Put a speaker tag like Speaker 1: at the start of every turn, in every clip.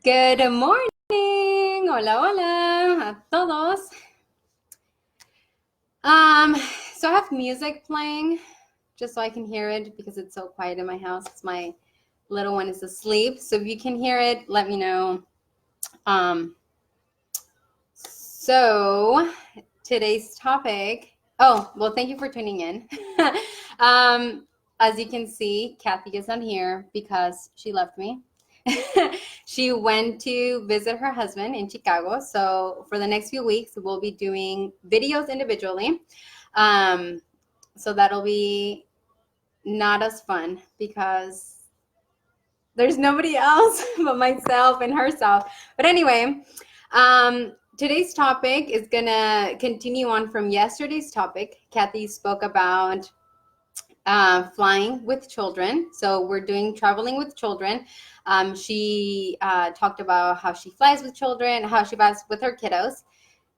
Speaker 1: Good morning. Hola, hola a todos. Um, so I have music playing just so I can hear it because it's so quiet in my house. My little one is asleep. So if you can hear it, let me know. So today's topic. Oh, well, thank you for tuning in. um, as you can see, Kathy is not here because she left me. She went to visit her husband in Chicago. So for the next few weeks, we'll be doing videos individually. Um, so that'll be not as fun because there's nobody else but myself and herself. But anyway, today's topic is gonna continue on from yesterday's topic. Kathy spoke about flying with children. So we're doing traveling with children. She talked about how she flies with children, how she flies with her kiddos.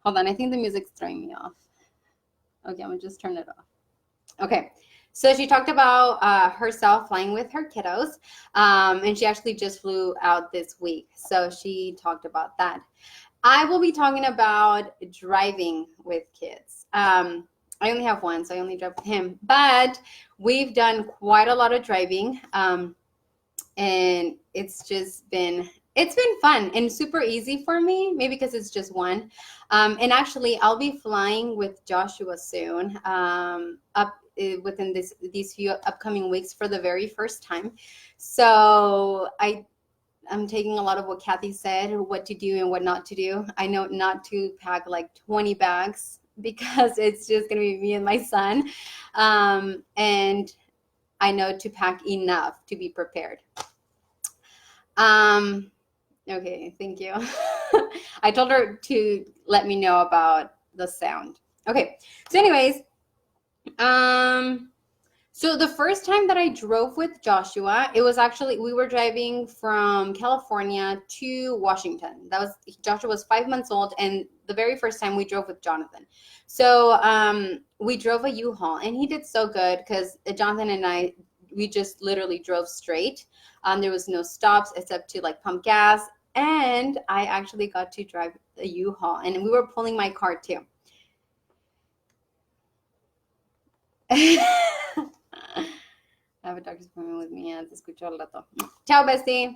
Speaker 1: Hold on, I think the music's throwing me off. Okay, I'm gonna just turn it off. Okay. So she talked about herself flying with her kiddos, and she actually just flew out this week. So she talked about that. I will be talking about driving with kids. I only have one, so I only drive with him. But we've done quite a lot of driving, and it's been fun and super easy for me. Maybe because it's just one. And actually, I'll be flying with Joshua soon. Up within these few upcoming weeks for the very first time. So I'm taking a lot of what Kathy said, what to do and what not to do. I know not to pack like 20 bags because it's just going to be me and my son. And I know to pack enough to be prepared. Okay, thank you. I told her to let me know about the sound. Okay, so anyways, so the first time that I drove with Joshua, it was actually, we were driving from California to Washington. Joshua was 5 months old, and the very first time we drove with Jonathan. So we drove a U-Haul, and he did so good because Jonathan and I, we just literally drove straight. There was no stops except to like pump gas, and I actually got to drive a U-Haul, and we were pulling my car too. I have a doctor's appointment with me. Te escucho al rato. Ciao, bestie.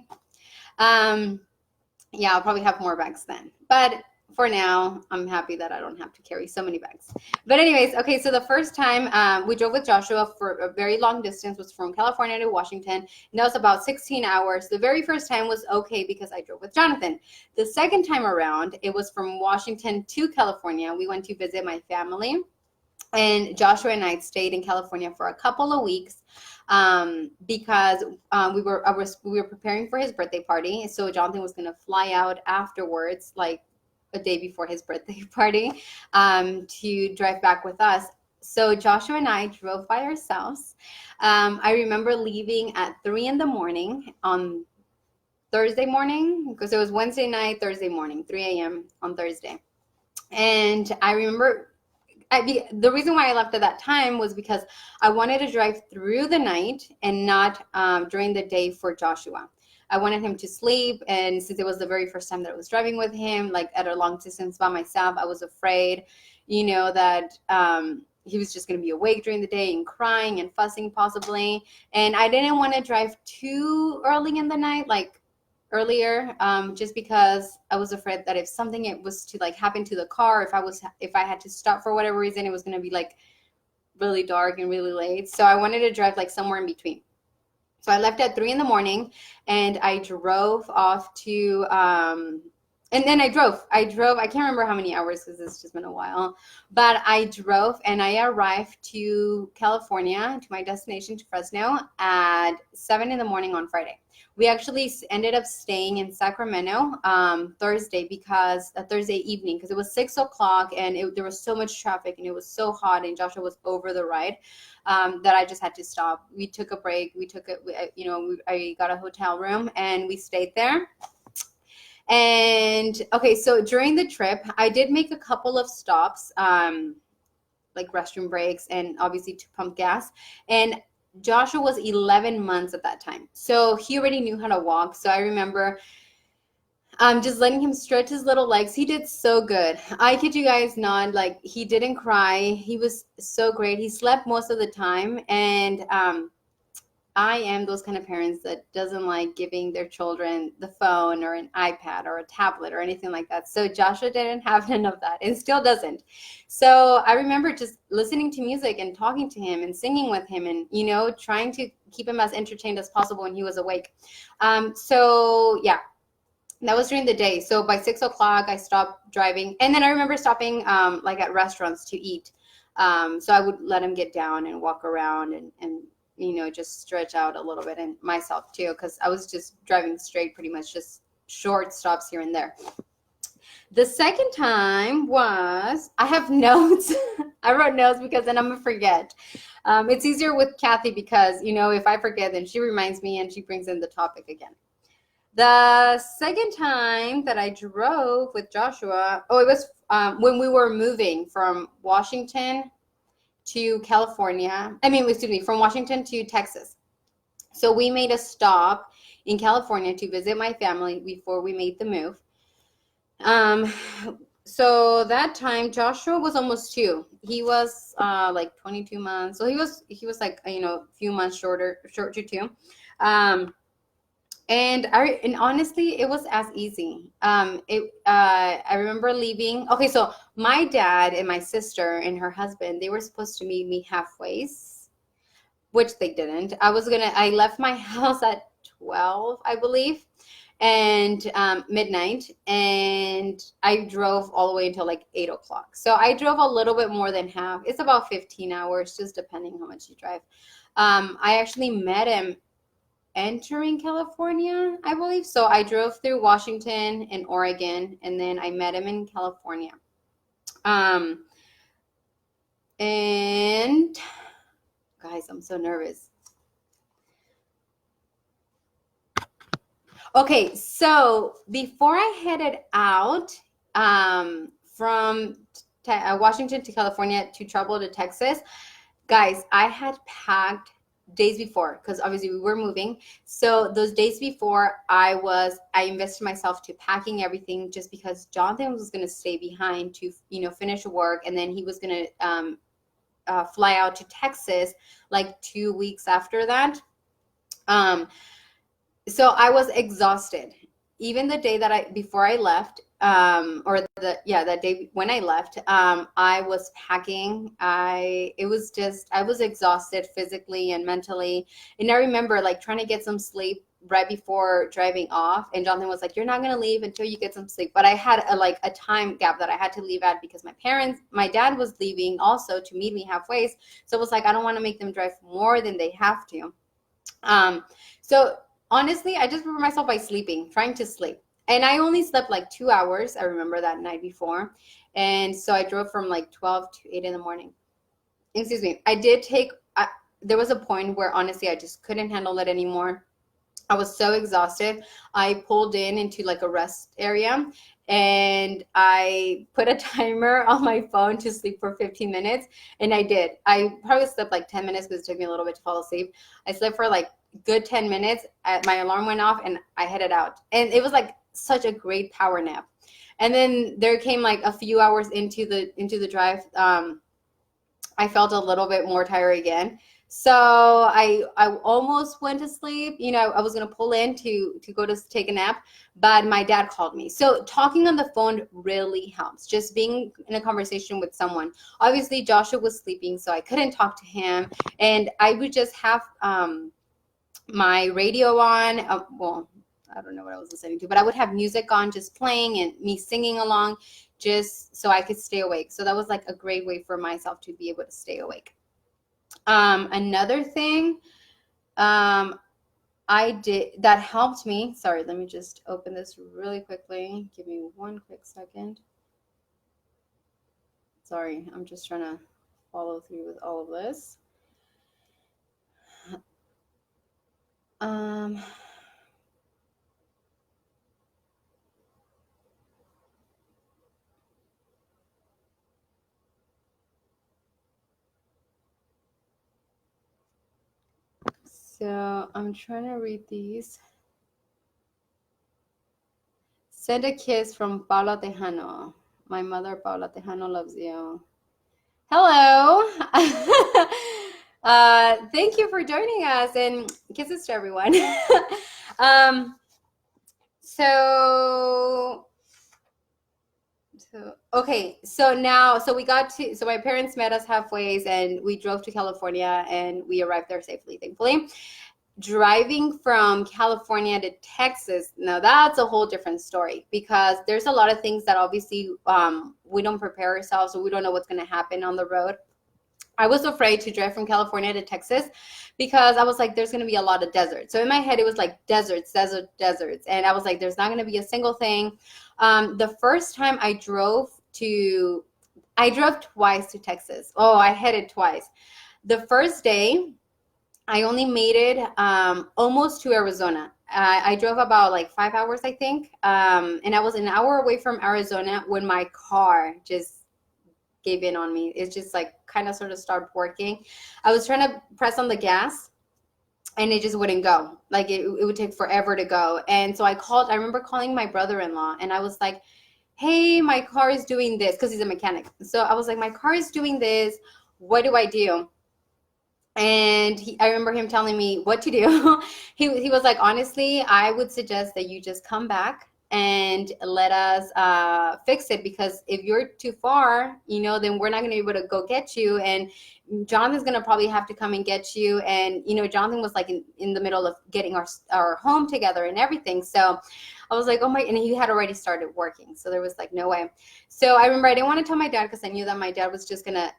Speaker 1: Yeah, I'll probably have more bags then. But for now, I'm happy that I don't have to carry so many bags. But anyways, okay, so the first time we drove with Joshua for a very long distance was from California to Washington. And that was about 16 hours. The very first time was okay because I drove with Jonathan. The second time around, it was from Washington to California. We went to visit my family. And Joshua and I stayed in California for a couple of weeks because we were preparing for his birthday party. So Jonathan was going to fly out afterwards, like a day before his birthday party, to drive back with us. So Joshua and I drove by ourselves. I remember leaving at 3 in the morning on Thursday morning because it was Wednesday night, Thursday morning, 3 a.m. on Thursday. And I remember the reason why I left at that time was because I wanted to drive through the night and not during the day for Joshua. I wanted him to sleep, and since it was the very first time that I was driving with him, like at a long distance by myself, I was afraid, that he was just going to be awake during the day and crying and fussing possibly. And I didn't want to drive too early in the night, like earlier, just because I was afraid that if something it was to like happen to the car, if I had to stop for whatever reason, it was going to be like really dark and really late. So I wanted to drive like somewhere in between. So I left at 3 in the morning, and I drove off to and then I drove. I can't remember how many hours because it's just been a while, but I drove and I arrived to California, to my destination, to Fresno, at 7 in the morning on Friday. We actually ended up staying in Sacramento Thursday evening because it was 6 o'clock and there was so much traffic and it was so hot and Joshua was over the ride that I just had to stop. We took a break. I got a hotel room and we stayed there. And okay, so during the trip, I did make a couple of stops, like restroom breaks and obviously to pump gas. And Joshua was 11 months at that time. So he already knew how to walk. So I remember Just letting him stretch his little legs. He did so good. I kid you guys not, like he didn't cry. He was so great. He slept most of the time, and I am those kind of parents that doesn't like giving their children the phone or an iPad or a tablet or anything like that. So Joshua didn't have none of that and still doesn't. So I remember just listening to music and talking to him and singing with him and, trying to keep him as entertained as possible when he was awake. So yeah, that was during the day. So by 6 o'clock, I stopped driving. And then I remember stopping like at restaurants to eat. So I would let him get down and walk around and just stretch out a little bit, and myself too, because I was just driving straight, pretty much just short stops here and there. The second time was, I have notes. I wrote notes because then I'm gonna forget. It's easier with Kathy because, if I forget, then she reminds me and she brings in the topic again. The second time that I drove with Joshua, it was when we were moving from Washington to California. I mean, excuse me, from Washington to Texas. So we made a stop in California to visit my family before we made the move. Um, so that time Joshua was almost 2. He was like 22 months. So he was like, a few months short to 2. Um, and honestly, it was as easy. I remember leaving. Okay, so my dad and my sister and her husband, they were supposed to meet me halfway, which they didn't. I left my house at 12, I believe, and midnight, and I drove all the way until like 8 o'clock. So I drove a little bit more than half. It's about 15 hours, just depending how much you drive. I actually met him entering California, I believe. So I drove through Washington and Oregon, and then I met him in California. Um, and guys, I'm so nervous. Okay, so before I headed out from Washington to California to travel to Texas, guys, I had packed days before because obviously we were moving. So those days before, I invested myself to packing everything just because Jonathan was going to stay behind to finish work, and then he was going to fly out to Texas like 2 weeks after that. So I was exhausted. Even the day before I left, that day when I left, I was packing. I was exhausted physically and mentally. And I remember like trying to get some sleep right before driving off. And Jonathan was like, "You're not gonna leave until you get some sleep." But I had a time gap that I had to leave at because my dad was leaving also to meet me halfway. So it was like, I don't want to make them drive more than they have to. So honestly, I just prepare myself by sleeping, trying to sleep. And I only slept like 2 hours. I remember that night before. And so I drove from like 12 to 8 in the morning. Excuse me. There was a point where honestly, I just couldn't handle it anymore. I was so exhausted. I pulled into like a rest area, and I put a timer on my phone to sleep for 15 minutes. And I did. I probably slept like 10 minutes because it took me a little bit to fall asleep. I slept for like good 10 minutes. My alarm went off and I headed out. And it was like such a great power nap. And then there came like a few hours into the drive. I felt a little bit more tired again. So I almost went to sleep. I was gonna pull in to go to take a nap, but my dad called me. So talking on the phone really helps. Just being in a conversation with someone. Obviously, Joshua was sleeping, so I couldn't talk to him, and I would just have my radio on. Well, I don't know what I was listening to, but I would have music on, just playing and me singing along, just so I could stay awake. So that was like a great way for myself to be able to stay awake. Another thing I did that helped me. Sorry, let me just open this really quickly. Give me one quick second. Sorry, I'm just trying to follow through with all of this. Um, so I'm trying to read these. Send a kiss from Paula Tejano. My mother, Paula Tejano, loves you. Hello. Thank you for joining us, and kisses to everyone. um, so, okay. So my parents met us halfway, and we drove to California, and we arrived there safely, thankfully. Driving from California to Texas, now that's a whole different story, because there's a lot of things that obviously we don't prepare ourselves, so we don't know what's going to happen on the road. I was afraid to drive from California to Texas because I was like, there's going to be a lot of desert. So in my head, it was like deserts. And I was like, there's not going to be a single thing. The first time I drove twice to Texas. Oh, I headed twice. The first day, I only made it almost to Arizona. I drove about like 5 hours, I think. And I was an hour away from Arizona when my car just gave in on me. It's just like kind of sort of started working. I was trying to press on the gas and it just wouldn't go. Like it would take forever to go. And so I remember calling my brother-in-law, and I was like, hey, my car is doing this, because he's a mechanic. So I was like, my car is doing this. What do I do? And I remember him telling me what to do. He was like, honestly, I would suggest that you just come back and let us fix it, because if you're too far, then we're not going to be able to go get you, and Jonathan's going to probably have to come and get you. And Jonathan was like in the middle of getting our home together and everything. So I was like, oh my, and he had already started working, so there was like no way. So I remember I didn't want to tell my dad, because I knew that my dad was just gonna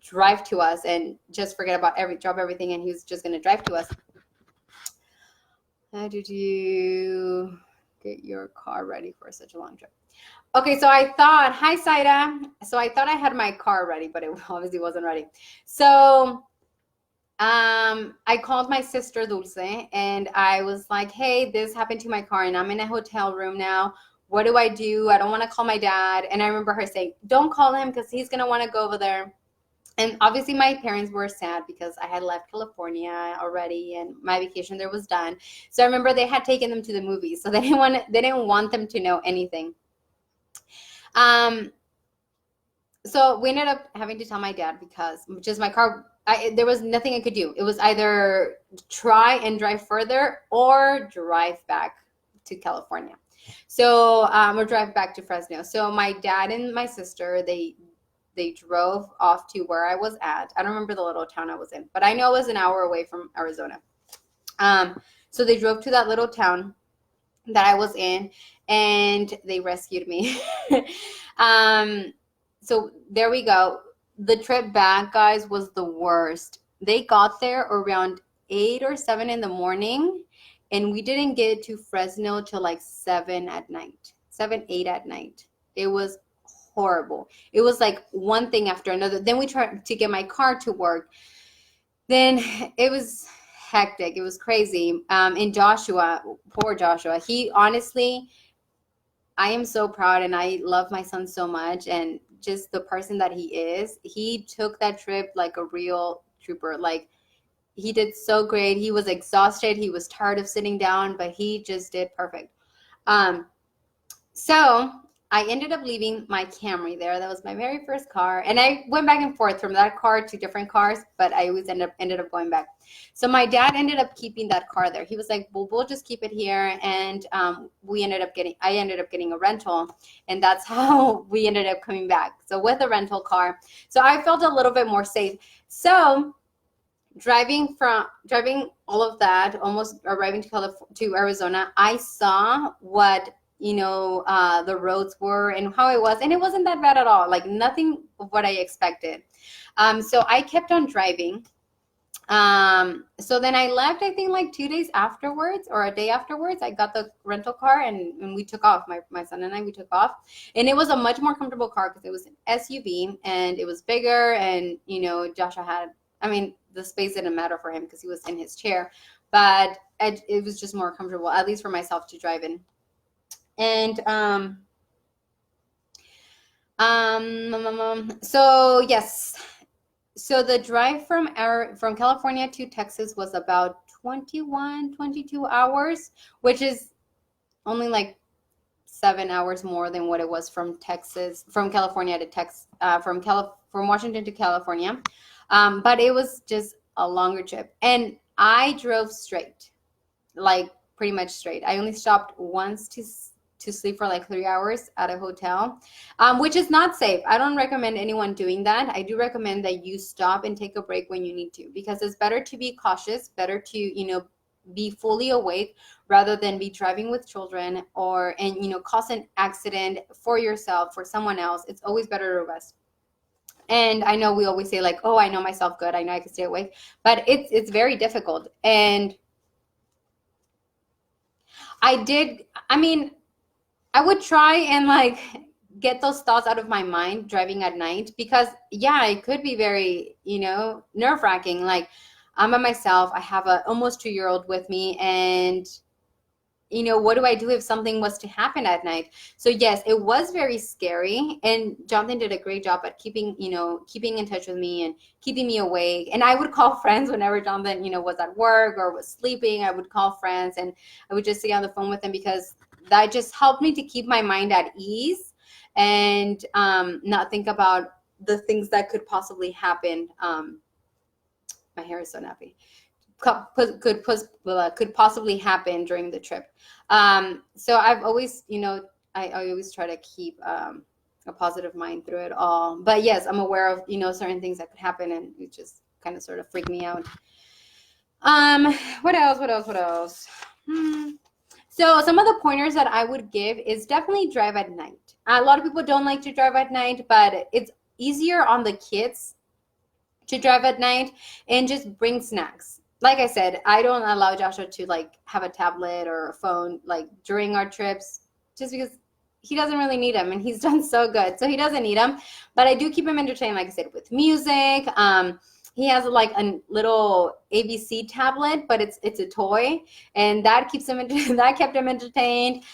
Speaker 1: drive to us and just forget about drop everything, and he was just gonna drive to us. How did you get your car ready for such a long trip? Okay, so I thought, hi Saida. So I thought I had my car ready, but it obviously wasn't ready. So I called my sister Dulce, and I was like, hey, this happened to my car, and I'm in a hotel room now. What do? I don't want to call my dad. And I remember her saying, don't call him, because he's going to want to go over there. And obviously my parents were sad because I had left California already and my vacation there was done. So I remember they had taken them to the movies, so they didn't want them to know anything. So we ended up having to tell my dad, because just my car, there was nothing I could do. It was either try and drive further or drive back to California. So or drive back to Fresno. So my dad and my sister, they drove off to where I was at. I don't remember the little town I was in, but I know it was an hour away from Arizona. So they drove to that little town that I was in, and they rescued me. So there we go. The trip back, guys, was the worst. They got there around 8 or 7 in the morning, and we didn't get to Fresno till like 7 at night, 7, 8 at night. It was horrible. It was like one thing after another. Then we tried to get my car to work. Then it was hectic. It was crazy. And Joshua, poor Joshua, he honestly, I am so proud, and I love my son so much, and just the person that he is. He took that trip like a real trooper. Like, he did so great. He was exhausted. He was tired of sitting down, but he just did perfect. So I ended up leaving my Camry there. That was my very first car. And I went back and forth from that car to different cars, but I always ended up going back. So my dad ended up keeping that car there. He was like, well, we'll just keep it here. And I ended up getting a rental. And that's how we ended up coming back. So with a rental car. So I felt a little bit more safe. So driving all of that, almost arriving to Arizona, I saw what the roads were and how it was, and it wasn't that bad at all. Like, nothing of what I expected. So I kept on driving. So then I left, I think like 2 days afterwards or a day afterwards. I got the rental car, and we took off. My son and I, we took off, and it was a much more comfortable car because it was an SUV and it was bigger. And Joshua had, the space didn't matter for him because he was in his chair, but it was just more comfortable, at least for myself, to drive in. And so yes, so the drive from California to Texas was about 22 hours, which is only like 7 hours more than what it was from Texas, from California to Texas, from Washington to California. But it was just a longer trip, and I drove straight, like pretty much straight. I only stopped once to sleep for like 3 hours at a hotel, which is not safe. I don't recommend anyone doing that. I do recommend that you stop and take a break when you need to, because it's better to be cautious, better to, be fully awake rather than be driving with children and cause an accident for yourself, for someone else. It's always better to rest. And I know we always say like, oh, I know myself good, I know I can stay awake, but it's very difficult. And I mean, I would try and like get those thoughts out of my mind driving at night, because yeah, it could be very, nerve-wracking. Like, I'm by myself, I have a almost 2-year-old with me, and what do I do if something was to happen at night? So yes, it was very scary, and Jonathan did a great job at keeping in touch with me and keeping me awake. And I would call friends whenever Jonathan, was at work or was sleeping. I would call friends and I would just stay on the phone with them, because that just helped me to keep my mind at ease and not think about the things that could possibly happen. My hair is so nappy. Could possibly happen during the trip. So I've always, I always try to keep a positive mind through it all. But yes, I'm aware of, certain things that could happen, and it just kind of sort of freak me out. What else? So some of the pointers that I would give is definitely drive at night. A lot of people don't like to drive at night, but it's easier on the kids to drive at night, and just bring snacks. Like I said, I don't allow Joshua to like have a tablet or a phone like during our trips, just because he doesn't really need them, and he's done so good. So he doesn't need them, but I do keep him entertained, like I said, with music. He has like a little ABC tablet, but it's a toy, and that keeps him that kept him entertained.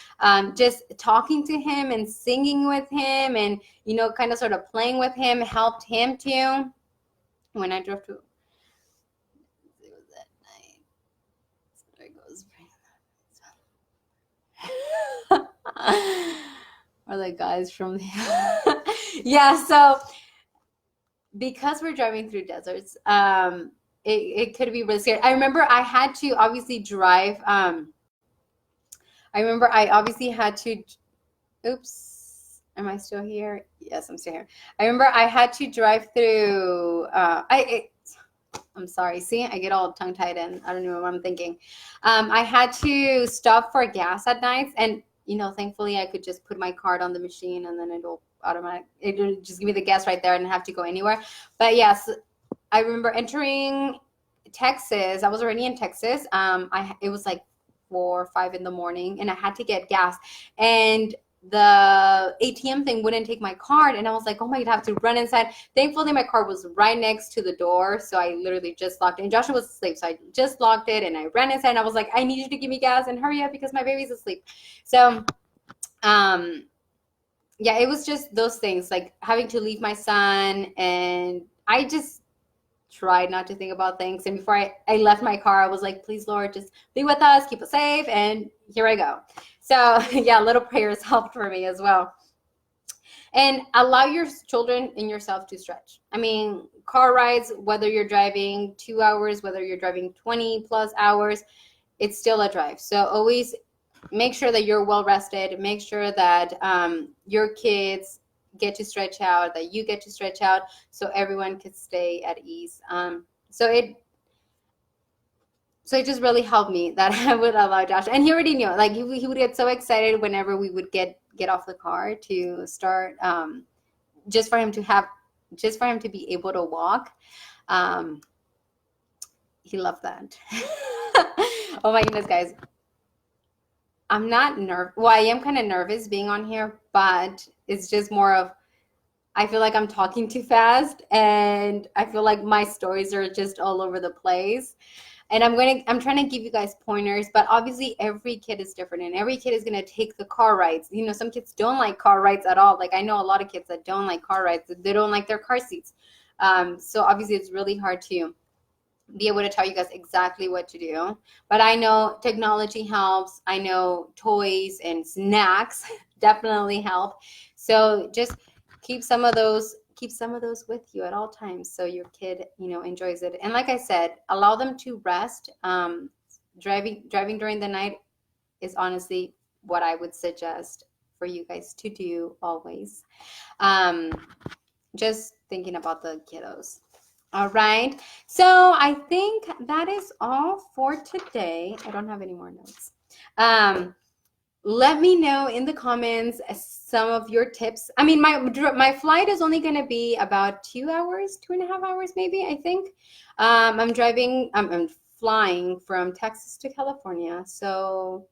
Speaker 1: Just talking to him and singing with him, and kind of sort of playing with him helped him too. When I drove to, it was that night. There it goes. Or the guys from the yeah. So because we're driving through deserts, it could be really scary. I remember I had to obviously drive. I remember I obviously had to. Oops. Am I still here? Yes, I'm still here. I remember I had to drive through. I'm sorry. See, I get all tongue-tied and I don't know what I'm thinking. I had to stop for gas at nights, and thankfully I could just put my card on the machine, and then it'll just give me the gas right there, and have to go anywhere. But yes, I remember entering Texas. I was already in Texas. It was like 4 or 5 in the morning, and I had to get gas, and the ATM thing wouldn't take my card, and I was like, oh my God, I have to run inside. Thankfully my card was right next to the door, so I literally just locked it, and Joshua was asleep, so I just locked it, and I ran inside, and I was like, I need you to give me gas and hurry up because my baby's asleep. So yeah, it was just those things, like having to leave my son, and I just tried not to think about things. And before I left my car, I was like, please, Lord, just be with us, keep us safe. And here I go. So yeah, little prayers helped for me as well. And allow your children and yourself to stretch. I mean, car rides, whether you're driving 2 hours, whether you're driving 20 plus hours, it's still a drive. So always make sure that you're well rested. Make sure that your kids get to stretch out, that you get to stretch out, so everyone can stay at ease. So it just really helped me that I would allow Josh, and he already knew, like he would get so excited whenever we would get off the car to start, just for him to be able to walk. He loved that. Oh my goodness, guys. I'm not well, I am kind of nervous being on here, but it's just more of, I feel like I'm talking too fast, and I feel like my stories are just all over the place. And I'm trying to give you guys pointers, but obviously every kid is different, and every kid is going to take the car rides. Some kids don't like car rides at all. Like, I know a lot of kids that don't like car rides. They don't like their car seats. So obviously it's really hard to be able to tell you guys exactly what to do. But I know technology helps. I know toys and snacks definitely help. So just keep some of those with you at all times so your kid, enjoys it. And like I said, allow them to rest. Driving during the night is honestly what I would suggest for you guys to do always. Um, just thinking about the kiddos. All right. So I think that is all for today. I don't have any more notes. Let me know in the comments some of your tips. I mean, my flight is only going to be about 2 hours, 2.5 hours, maybe, I think. I'm flying from Texas to California. So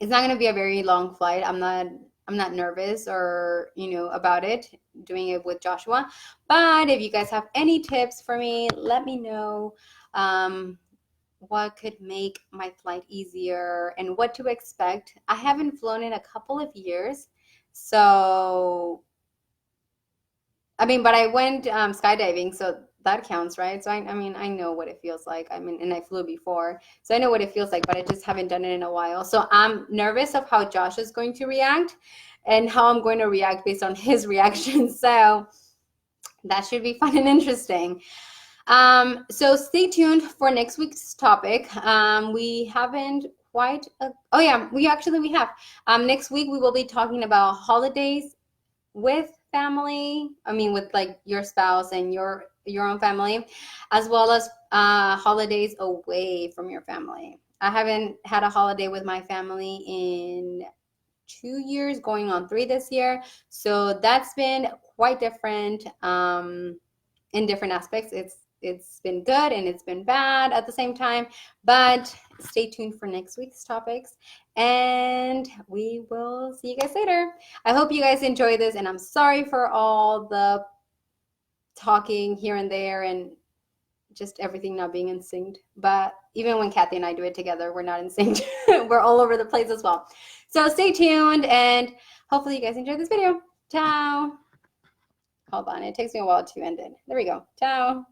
Speaker 1: it's not going to be a very long flight. I'm not nervous or, about it, doing it with Joshua. But if you guys have any tips for me, let me know. What could make my flight easier and what to expect. I haven't flown in a couple of years. So, I mean, but I went skydiving, so that counts, right? So I know what it feels like. I mean, and I flew before, so I know what it feels like, but I just haven't done it in a while. So I'm nervous of how Josh is going to react and how I'm going to react based on his reaction. So that should be fun and interesting. So stay tuned for next week's topic. We haven't quite, oh yeah, we have. Next week we will be talking about holidays with family. I mean, with like your spouse and your own family, as well as holidays away from your family. I haven't had a holiday with my family in 2 years, going on 3 this year. So that's been quite different in different aspects. It's been good and it's been bad at the same time. But stay tuned for next week's topics, and we will see you guys later. I hope you guys enjoy this, and I'm sorry for all the talking here and there and just everything not being in sync. But even when Kathy and I do it together, we're not in sync. We're all over the place as well. So stay tuned, and hopefully you guys enjoyed this video. Ciao. Hold on, it takes me a while to end it. There we go. Ciao.